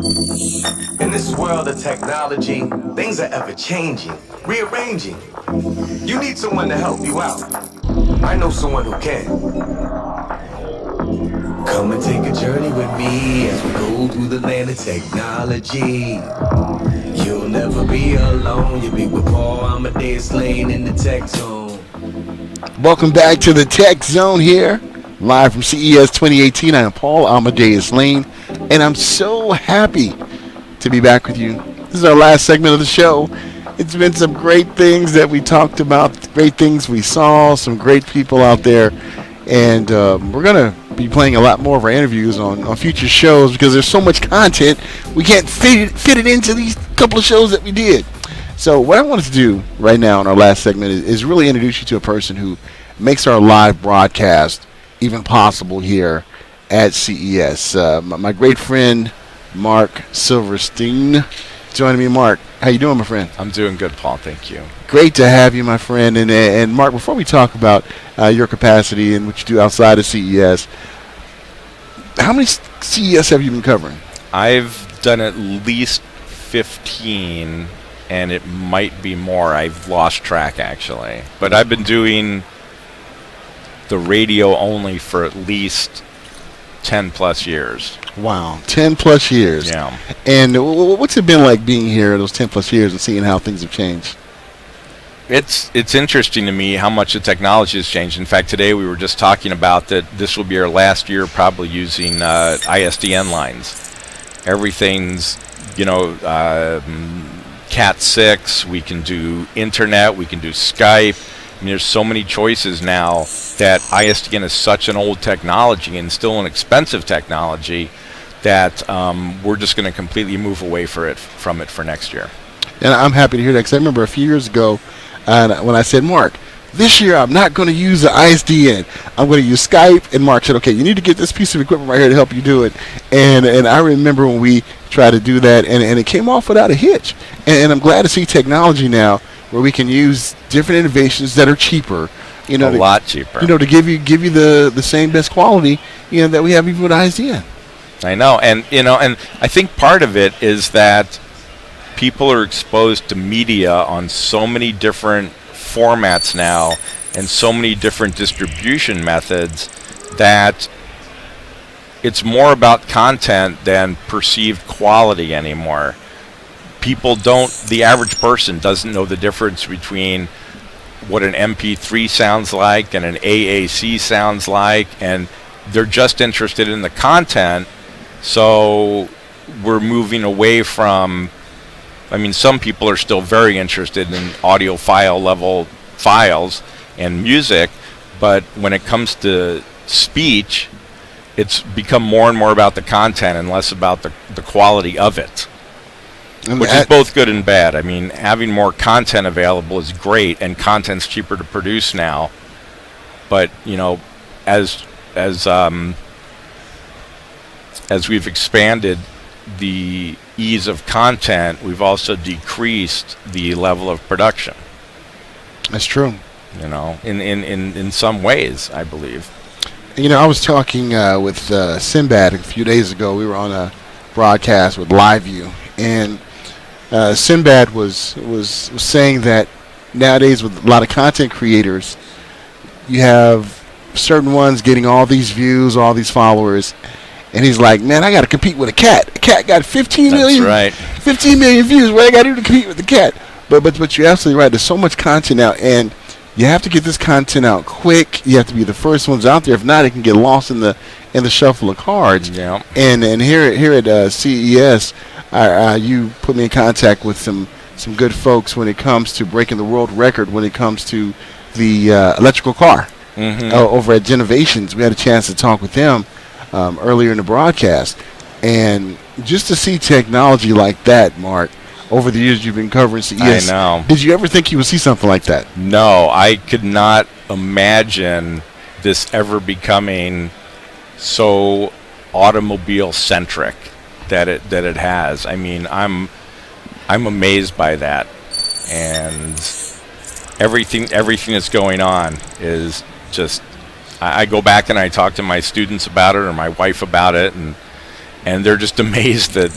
In this world of technology, things are ever changing, rearranging. You need someone to help you out. I know someone who can. Come and take a journey with me as we go through the land of technology. You'll never be alone. You'll be with Paul Amadeus Lane in the Tech Zone. Welcome back to the Tech Zone here, live from CES 2018. I am Paul Amadeus Lane, and I'm so happy to be back with you. This is our last segment of the show. It's been some great things that we talked about, great things we saw, some great people out there, and we're going to be playing a lot more of our interviews on future shows because there's so much content, we can't fit it into these couple of shows that we did. So what I wanted to do right now in our last segment is really introduce you to a person who makes our live broadcast even possible here at CES. My great friend, Mark Silverstein, joining me. Mark, how you doing, my friend? I'm doing good, Paul. Thank you. Great to have you, my friend. And Mark, before we talk about your capacity and what you do outside of CES, how many CES have you been covering? I've done at least 15, and it might be more. I've lost track, actually. But I've been doing the radio only for at least 10 plus years. Wow, 10 plus years. Yeah. And what's it been like being here those 10 plus years and seeing how things have changed? It's interesting to me how much the technology has changed. In fact, today we were just talking about that this will be our last year probably using ISDN lines. Everything's, Cat 6, we can do internet, we can do Skype. I mean, there's so many choices now that ISDN is such an old technology and still an expensive technology that we're just going to completely move away from it for next year. And I'm happy to hear that because I remember a few years ago when I said, Mark, this year I'm not going to use the ISDN. I'm going to use Skype. And Mark said, okay, you need to get this piece of equipment right here to help you do it. And I remember when we tried to do that, and it came off without a hitch. And I'm glad to see technology now where we can use different innovations that are cheaper. A lot cheaper. To give you the same best quality, that we have even with ISDN. I know, and I think part of it is that people are exposed to media on so many different formats now and so many different distribution methods that it's more about content than perceived quality anymore. The average person doesn't know the difference between what an MP3 sounds like and an AAC sounds like, and they're just interested in the content. So we're moving away from, some people are still very interested in audiophile level files and music, but when it comes to speech, it's become more and more about the content and less about the quality of it. Which is both good and bad. Having more content available is great, and content's cheaper to produce now. But as we've expanded the ease of content, we've also decreased the level of production. That's true. In some ways, I believe. I was talking with Sinbad a few days ago. We were on a broadcast with LiveView, and Sinbad was saying that nowadays with a lot of content creators, you have certain ones getting all these views, all these followers, and he's like, man, I got to compete with a cat. A cat got 15 million. That's right. 15 million views. What I got to do to compete with the cat? But you're absolutely right. There's so much content now, and you have to get this content out quick. You have to be the first ones out there. If not, it can get lost in the shuffle of cards. Yeah. And here at CES, you put me in contact with some good folks when it comes to breaking the world record when it comes to the electrical car. Mm-hmm. Over at Genovations. We had a chance to talk with them earlier in the broadcast. And just to see technology like that, Mark, over the years you've been covering CES. I know. Did you ever think you would see something like that? No, I could not imagine this ever becoming so automobile-centric that it has. I'm amazed by that. And everything that's going on is just, I go back and I talk to my students about it or my wife about it, and and they're just amazed that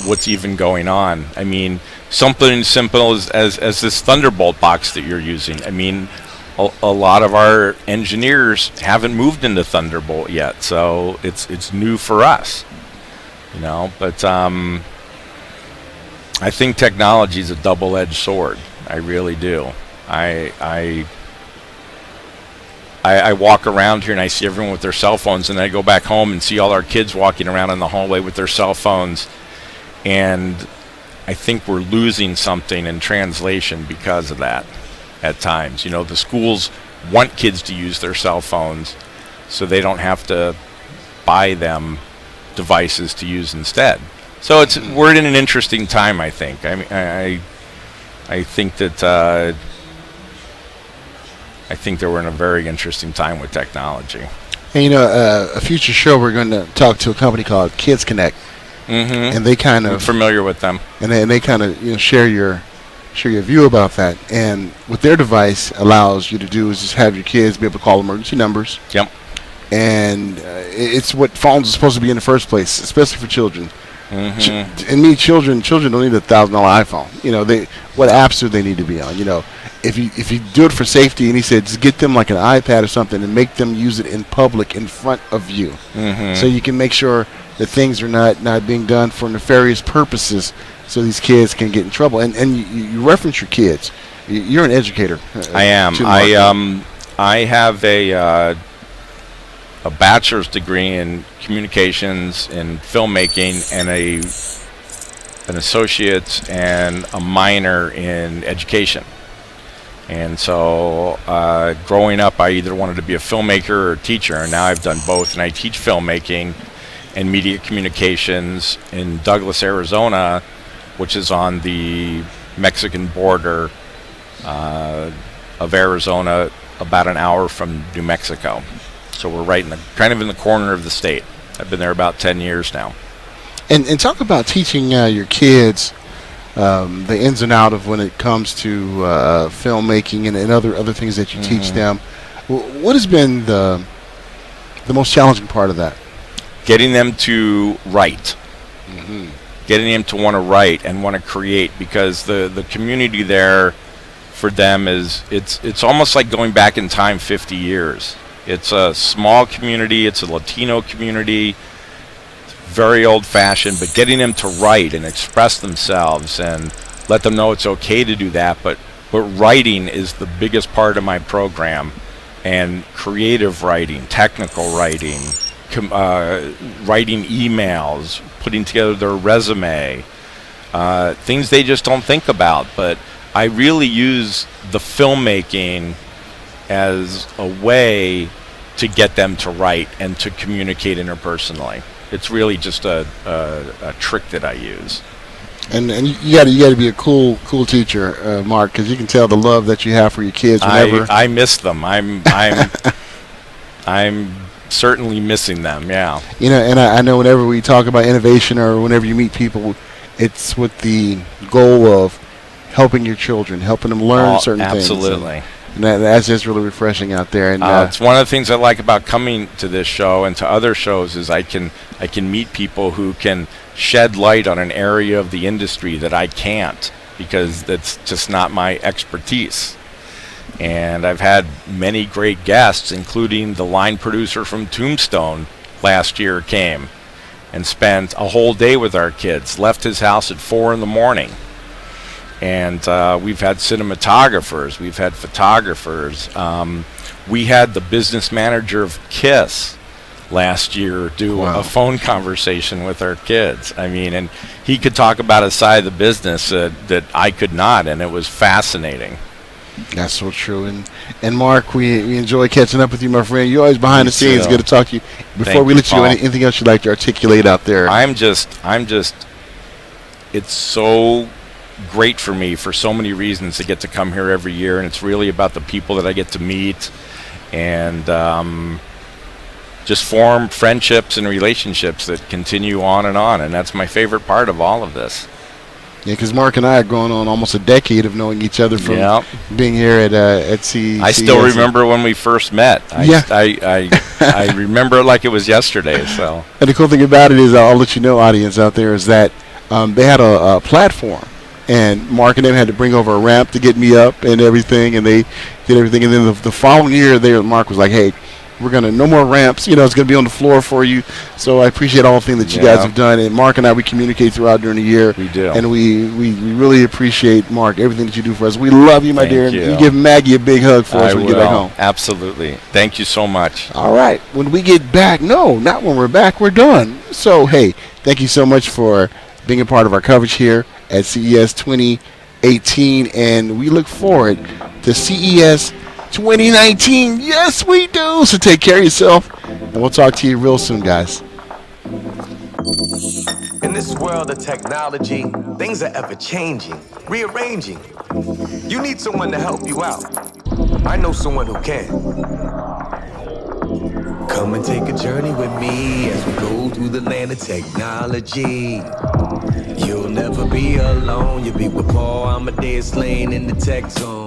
what's even going on. I mean, something as simple as this Thunderbolt box that you're using. I mean, a lot of our engineers haven't moved into Thunderbolt yet, so it's new for us, you know. But I think technology is a double-edged sword. I really do. I walk around here and I see everyone with their cell phones, and I go back home and see all our kids walking around in the hallway with their cell phones, and I think we're losing something in translation because of that at times. You know, the schools want kids to use their cell phones so they don't have to buy them devices to use instead. So we're in an interesting time, I think. I mean, I think that we're in a very interesting time with technology. And you know, a future show we're going to talk to a company called Kids Connect, and they kind of I'm familiar with them, and they kind of, you know, share your view about that. And what their device allows you to do is just have your kids be able to call emergency numbers. Yep. And it's what phones are supposed to be in the first place, especially for children. Mm-hmm. Children don't need a $1,000 iPhone. You know, what apps do they need to be on? You know, if you do it for safety, and he said, just get them like an iPad or something and make them use it in public in front of you, so you can make sure that things are not being done for nefarious purposes, so these kids can get in trouble. And you reference your kids. You're an educator. I am. I have a bachelor's degree in communications and filmmaking, and an associate's and a minor in education. And so growing up, I either wanted to be a filmmaker or a teacher, and now I've done both, and I teach filmmaking and media communications in Douglas, Arizona, which is on the Mexican border of Arizona, about an hour from New Mexico. So we're right in the corner of the state. I've been there about 10 years now. And talk about teaching your kids the ins and out of when it comes to filmmaking and other things that you teach them. What has been the most challenging part of that? Getting them to write. Getting them to want to write and want to create, because the community there for them it's almost like going back in time 50 years. It's a small community. It's a Latino community. It's very old-fashioned, but getting them to write and express themselves and let them know it's okay to do that. But writing is the biggest part of my program, and creative writing, technical writing, writing emails, putting together their resume, things they just don't think about. But I really use the filmmaking as a way to get them to write and to communicate interpersonally. It's really just a trick that I use. And you got to be a cool teacher, Mark, because you can tell the love that you have for your kids. Whenever I miss them. I'm certainly missing them. Yeah. You know, and I know whenever we talk about innovation or whenever you meet people, it's with the goal of helping your children, helping them learn certain things. Absolutely. And that's just really refreshing out there. And it's one of the things I like about coming to this show and to other shows is I can meet people who can shed light on an area of the industry that I can't, because that's just not my expertise. And I've had many great guests, including the line producer from Tombstone last year came and spent a whole day with our kids, left his house at 4 a.m. And we've had cinematographers, we've had photographers. We had the business manager of KISS last year do a phone conversation with our kids. I mean, and he could talk about a side of the business that I could not, and it was fascinating. That's so true. And Mark, we enjoy catching up with you, my friend. You're always behind the scenes. Good to talk to you. Before we let you go, anything else you'd like to articulate out there? I'm just. It's so great for me for so many reasons to get to come here every year, and it's really about the people that I get to meet and just form friendships and relationships that continue on, and that's my favorite part of all of this. Yeah, because Mark and I are going on almost a decade of knowing each other from Yeah. being here at CES. I still remember when we first met. Yeah. I remember it like it was yesterday. So. And the cool thing about it is, I'll let you know, audience out there, is that they had a platform, and Mark and them had to bring over a ramp to get me up and everything, and they did everything. And then the following year, Mark was like, "Hey, we're gonna no more ramps. It's gonna be on the floor for you." So I appreciate all the things that you guys have done. And Mark and I, we communicate throughout during the year. We do, and we really appreciate, Mark, everything that you do for us. We love you, my dear. You. And you give Maggie a big hug for us when you get back home. Absolutely. Thank you so much. All right. When we get back, no, not when we're back. We're done. So hey, thank you so much for being a part of our coverage here at CES 2018, and we look forward to CES 2019. Yes, we do. So take care of yourself, and we'll talk to you real soon, guys. In this world of technology, things are ever changing, rearranging. You need someone to help you out. I know someone who can. Come and take a journey with me as we go through the land of technology. You'll never be alone. You'll be with Paul Amadeus Lane in the tech zone.